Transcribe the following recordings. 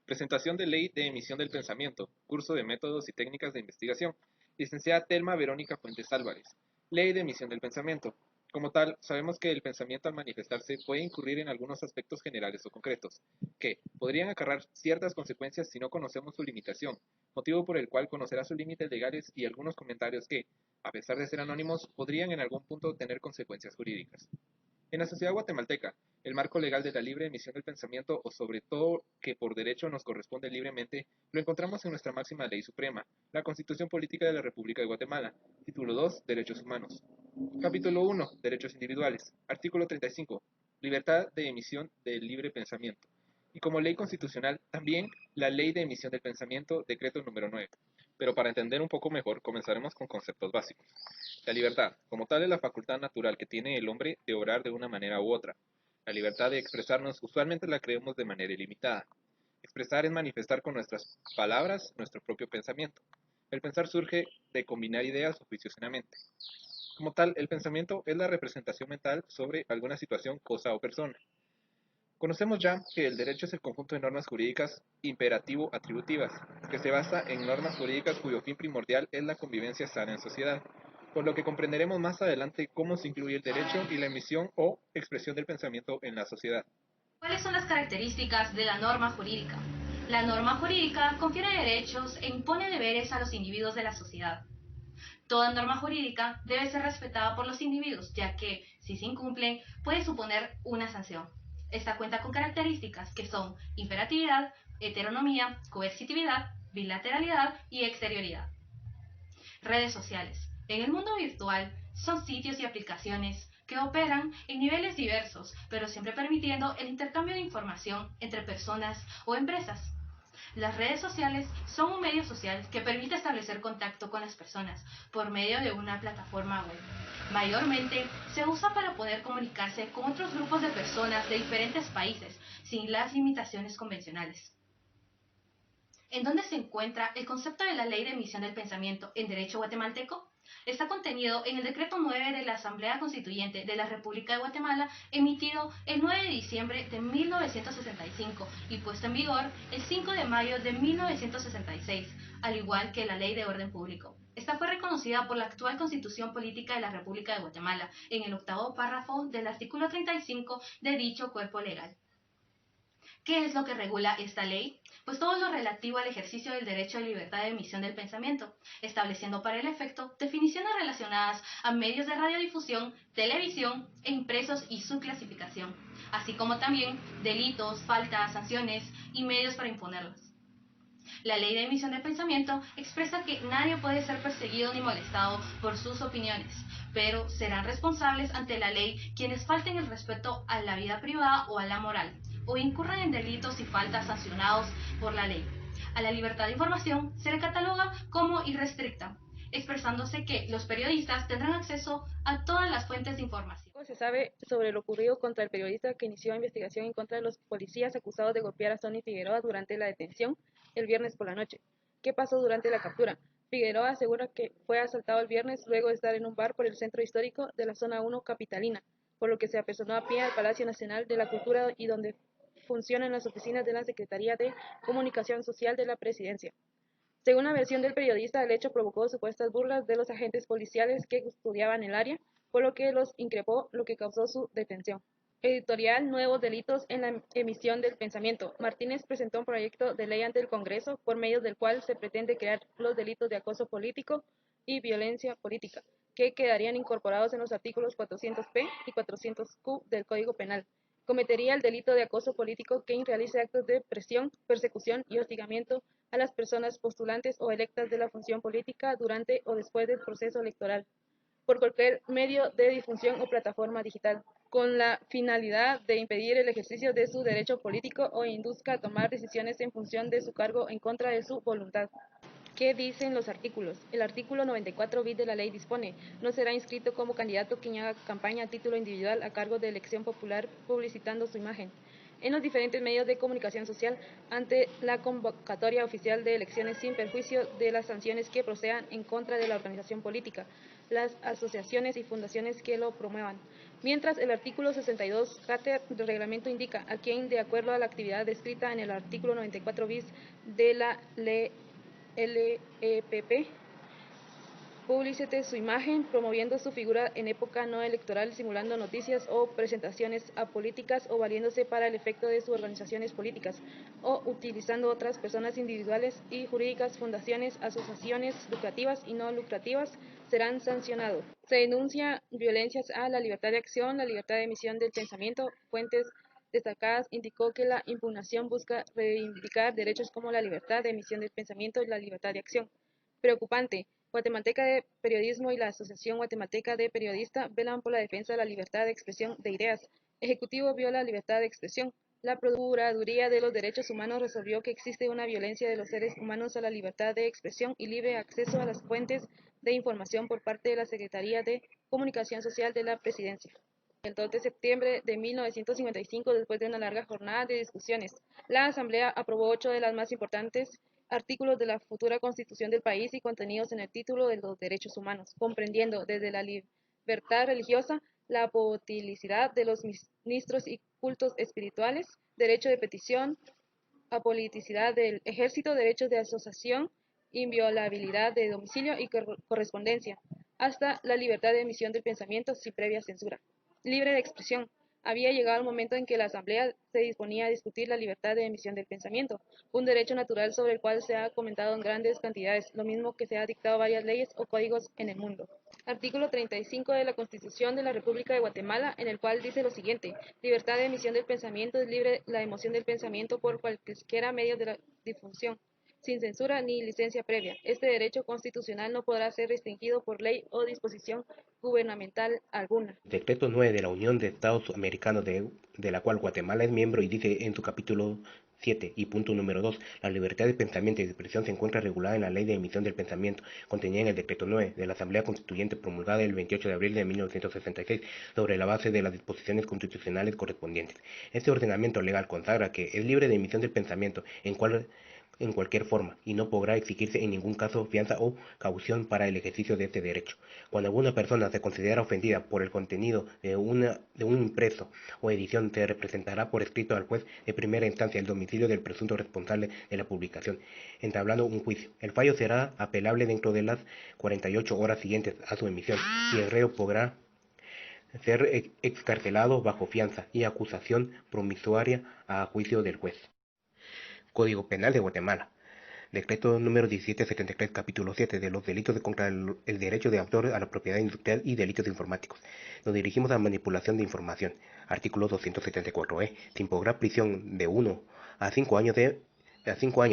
Presentación de Ley de Emisión del Pensamiento, curso de Métodos y Técnicas de Investigación, licenciada Telma Verónica Fuentes Álvarez. Ley de Emisión del Pensamiento. Como tal, sabemos que el pensamiento al manifestarse puede incurrir en algunos aspectos generales o concretos, que podrían acarrear ciertas consecuencias si no conocemos su limitación, motivo por el cual conocerá sus límites legales y algunos comentarios que, a pesar de ser anónimos, podrían en algún punto tener consecuencias jurídicas. En la sociedad guatemalteca, el marco legal de la libre emisión del pensamiento o sobre todo que por derecho nos corresponde libremente, lo encontramos en nuestra máxima ley suprema, la Constitución Política de la República de Guatemala, título 2, Derechos Humanos. Capítulo 1, Derechos Individuales. Artículo 35, Libertad de emisión del libre pensamiento. Y como ley constitucional, también la Ley de Emisión del Pensamiento, decreto número 9. Pero para entender un poco mejor, comenzaremos con conceptos básicos. La libertad, como tal, es la facultad natural que tiene el hombre de obrar de una manera u otra. La libertad de expresarnos usualmente la creemos de manera ilimitada. Expresar es manifestar con nuestras palabras nuestro propio pensamiento. El pensar surge de combinar ideas o juicios en la mente. Como tal, el pensamiento es la representación mental sobre alguna situación, cosa o persona. Conocemos ya que el derecho es el conjunto de normas jurídicas imperativo-atributivas, que se basa en normas jurídicas cuyo fin primordial es la convivencia sana en sociedad, por lo que comprenderemos más adelante cómo se incluye el derecho y la emisión o expresión del pensamiento en la sociedad. ¿Cuáles son las características de la norma jurídica? La norma jurídica confiere derechos e impone deberes a los individuos de la sociedad. Toda norma jurídica debe ser respetada por los individuos, ya que, si se incumplen, puede suponer una sanción. Esta cuenta con características que son imperatividad, heteronomía, coercitividad, bilateralidad y exterioridad. Redes sociales. En el mundo virtual son sitios y aplicaciones que operan en niveles diversos, pero siempre permitiendo el intercambio de información entre personas o empresas. Las redes sociales son un medio social que permite establecer contacto con las personas por medio de una plataforma web. Mayormente se usa para poder comunicarse con otros grupos de personas de diferentes países sin las limitaciones convencionales. ¿En dónde se encuentra el concepto de la Ley de Emisión del Pensamiento en Derecho Guatemalteco? Está contenido en el Decreto 9 de la Asamblea Constituyente de la República de Guatemala, emitido el 9 de diciembre de 1965 y puesto en vigor el 5 de mayo de 1966, al igual que la Ley de Orden Público. Esta fue reconocida por la actual Constitución Política de la República de Guatemala en el octavo párrafo del artículo 35 de dicho cuerpo legal. ¿Qué es lo que regula esta ley? Pues todo lo relativo al ejercicio del derecho de libertad de emisión del pensamiento, estableciendo para el efecto definiciones relacionadas a medios de radiodifusión, televisión e impresos y su clasificación, así como también delitos, faltas, sanciones y medios para imponerlas. La ley de emisión de pensamiento expresa que nadie puede ser perseguido ni molestado por sus opiniones, pero serán responsables ante la ley quienes falten el respeto a la vida privada o a la moral, o incurran en delitos y faltas sancionados por la ley. A la libertad de información se le cataloga como irrestricta, expresándose que los periodistas tendrán acceso a todas las fuentes de información. Poco se sabe sobre lo ocurrido contra el periodista que inició investigación en contra de los policías acusados de golpear a Sonny Figueroa durante la detención el viernes por la noche. ¿Qué pasó durante la captura? Figueroa asegura que fue asaltado el viernes luego de estar en un bar por el centro histórico de la zona 1 capitalina, por lo que se apersonó a pie al Palacio Nacional de la Cultura y donde funcionan las oficinas de la Secretaría de Comunicación Social de la Presidencia. Según la versión del periodista, el hecho provocó supuestas burlas de los agentes policiales que custodiaban el área, por lo que los increpó, lo que causó su detención. Editorial Nuevos delitos en la emisión del pensamiento. Martínez presentó un proyecto de ley ante el Congreso por medio del cual se pretende crear los delitos de acoso político y violencia política, que quedarían incorporados en los artículos 400p y 400q del Código Penal. Cometería el delito de acoso político quien realice actos de presión, persecución y hostigamiento a las personas postulantes o electas de la función política durante o después del proceso electoral, por cualquier medio de difusión o plataforma digital, con la finalidad de impedir el ejercicio de su derecho político o induzca a tomar decisiones en función de su cargo en contra de su voluntad. ¿Qué dicen los artículos? El artículo 94 bis de la ley dispone: no será inscrito como candidato quien haga campaña a título individual a cargo de elección popular publicitando su imagen en los diferentes medios de comunicación social ante la convocatoria oficial de elecciones sin perjuicio de las sanciones que procedan en contra de la organización política, las asociaciones y fundaciones que lo promuevan, Mientras el artículo 62 Cater del reglamento indica a quien, de acuerdo a la actividad descrita en el artículo 94 bis de la LEPP, publicite su imagen, promoviendo su figura en época no electoral, simulando noticias o presentaciones apolíticas o valiéndose para el efecto de sus organizaciones políticas, o utilizando otras personas individuales y jurídicas, fundaciones, asociaciones lucrativas y no lucrativas, serán sancionados. Se denuncia violencias a la libertad de acción, la libertad de emisión del pensamiento. Fuentes destacadas indicó que la impugnación busca reivindicar derechos como la libertad de emisión del pensamiento y la libertad de acción. Preocupante. Guatemalteca de Periodismo y la Asociación Guatemalteca de Periodistas velan por la defensa de la libertad de expresión de ideas. Ejecutivo viola la libertad de expresión. La Procuraduría de los Derechos Humanos resolvió que existe una violencia de los seres humanos a la libertad de expresión y libre acceso a las fuentes de información por parte de la Secretaría de Comunicación Social de la Presidencia. El 2 de septiembre de 1955, después de una larga jornada de discusiones, la Asamblea aprobó 8 de las más importantes artículos de la futura Constitución del país y contenidos en el título de los derechos humanos, comprendiendo desde la libertad religiosa, la apoliticidad de los ministros y cultos espirituales, derecho de petición, apoliticidad del ejército, derechos de asociación, inviolabilidad de domicilio y correspondencia, hasta la libertad de emisión del pensamiento sin previa censura. Libre de expresión. Había llegado el momento en que la Asamblea se disponía a discutir la libertad de emisión del pensamiento, un derecho natural sobre el cual se ha comentado en grandes cantidades, lo mismo que se ha dictado varias leyes o códigos en el mundo. Artículo 35 de la Constitución de la República de Guatemala, en el cual dice lo siguiente: libertad de emisión del pensamiento. Es libre la emoción del pensamiento por cualquiera medios de la difusión, sin censura ni licencia previa. Este derecho constitucional no podrá ser restringido por ley o disposición gubernamental alguna. Decreto 9 de la Unión de Estados Americanos de la cual Guatemala es miembro y dice en su capítulo 7 y punto número 2, la libertad de pensamiento y de expresión se encuentra regulada en la Ley de Emisión del Pensamiento, contenida en el Decreto 9 de la Asamblea Constituyente promulgada el 28 de abril de 1966, sobre la base de las disposiciones constitucionales correspondientes. Este ordenamiento legal consagra que es libre de emisión del pensamiento en cualquier forma, y no podrá exigirse en ningún caso fianza o caución para el ejercicio de este derecho. Cuando alguna persona se considera ofendida por el contenido de un impreso o edición, se representará por escrito al juez de primera instancia el domicilio del presunto responsable de la publicación, entablando un juicio. El fallo será apelable dentro de las 48 horas siguientes a su emisión, y el reo podrá ser excarcelado bajo fianza y acusación promisoria a juicio del juez. Código Penal de Guatemala. Decreto número 1773, capítulo 7, de los delitos contra el derecho de autor a la propiedad industrial y delitos informáticos. Nos dirigimos a manipulación de información. Artículo 274e. Se impondrá prisión de 1 a 5 años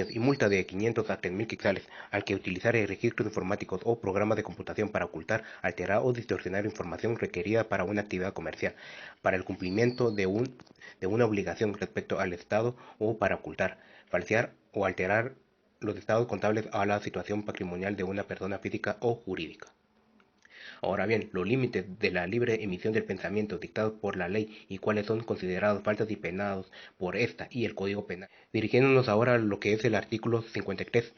y multa de 500 a 3.000 quetzales al que utilizare registros informáticos o programas de computación para ocultar, alterar o distorsionar información requerida para una actividad comercial, para el cumplimiento de una obligación respecto al Estado o para ocultar, falsear o alterar los estados contables a la situación patrimonial de una persona física o jurídica. Ahora bien, los límites de la libre emisión del pensamiento dictados por la ley y cuáles son considerados faltas y penados por esta y el Código Penal. Dirigiéndonos ahora a lo que es el artículo 53.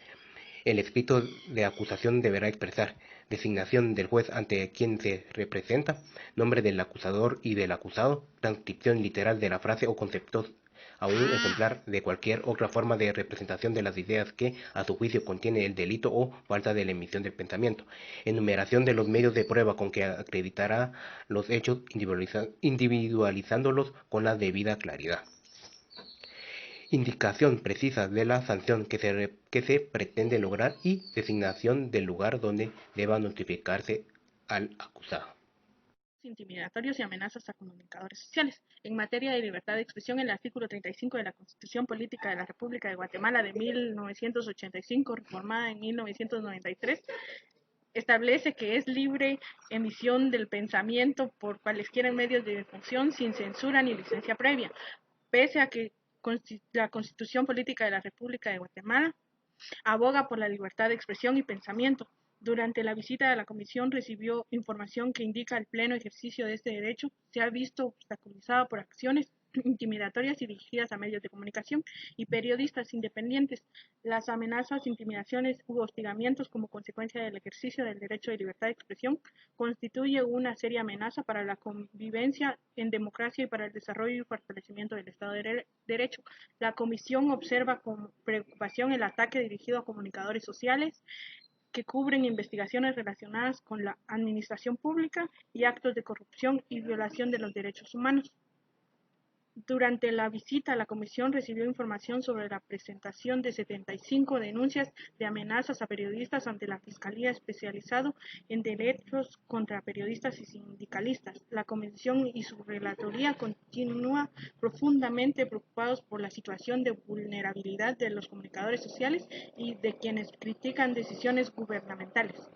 El escrito de acusación deberá expresar designación del juez ante quien se representa, nombre del acusador y del acusado, transcripción literal de la frase o conceptos a un ejemplar de cualquier otra forma de representación de las ideas que, a su juicio, contiene el delito o falta de la emisión del pensamiento, enumeración de los medios de prueba con que acreditará los hechos, individualizándolos con la debida claridad. Indicación precisa de la sanción que se pretende lograr y designación del lugar donde deba notificarse al acusado. Intimidatorios y amenazas a comunicadores sociales. En materia de libertad de expresión, el artículo 35 de la Constitución Política de la República de Guatemala de 1985, reformada en 1993, establece que es libre emisión del pensamiento por cualesquiera medios de difusión sin censura ni licencia previa, pese a que la Constitución Política de la República de Guatemala aboga por la libertad de expresión y pensamiento. Durante la visita a la comisión recibió información que indica el pleno ejercicio de este derecho se ha visto obstaculizado por acciones intimidatorias y dirigidas a medios de comunicación y periodistas independientes. Las amenazas, intimidaciones u hostigamientos como consecuencia del ejercicio del derecho de libertad de expresión constituye una seria amenaza para la convivencia en democracia y para el desarrollo y fortalecimiento del Estado de Derecho. La Comisión observa con preocupación el ataque dirigido a comunicadores sociales que cubren investigaciones relacionadas con la administración pública y actos de corrupción y violación de los derechos humanos. Durante la visita, la Comisión recibió información sobre la presentación de 75 denuncias de amenazas a periodistas ante la Fiscalía Especializado en Derechos contra Periodistas y Sindicalistas. La Comisión y su relatoría continúa profundamente preocupados por la situación de vulnerabilidad de los comunicadores sociales y de quienes critican decisiones gubernamentales.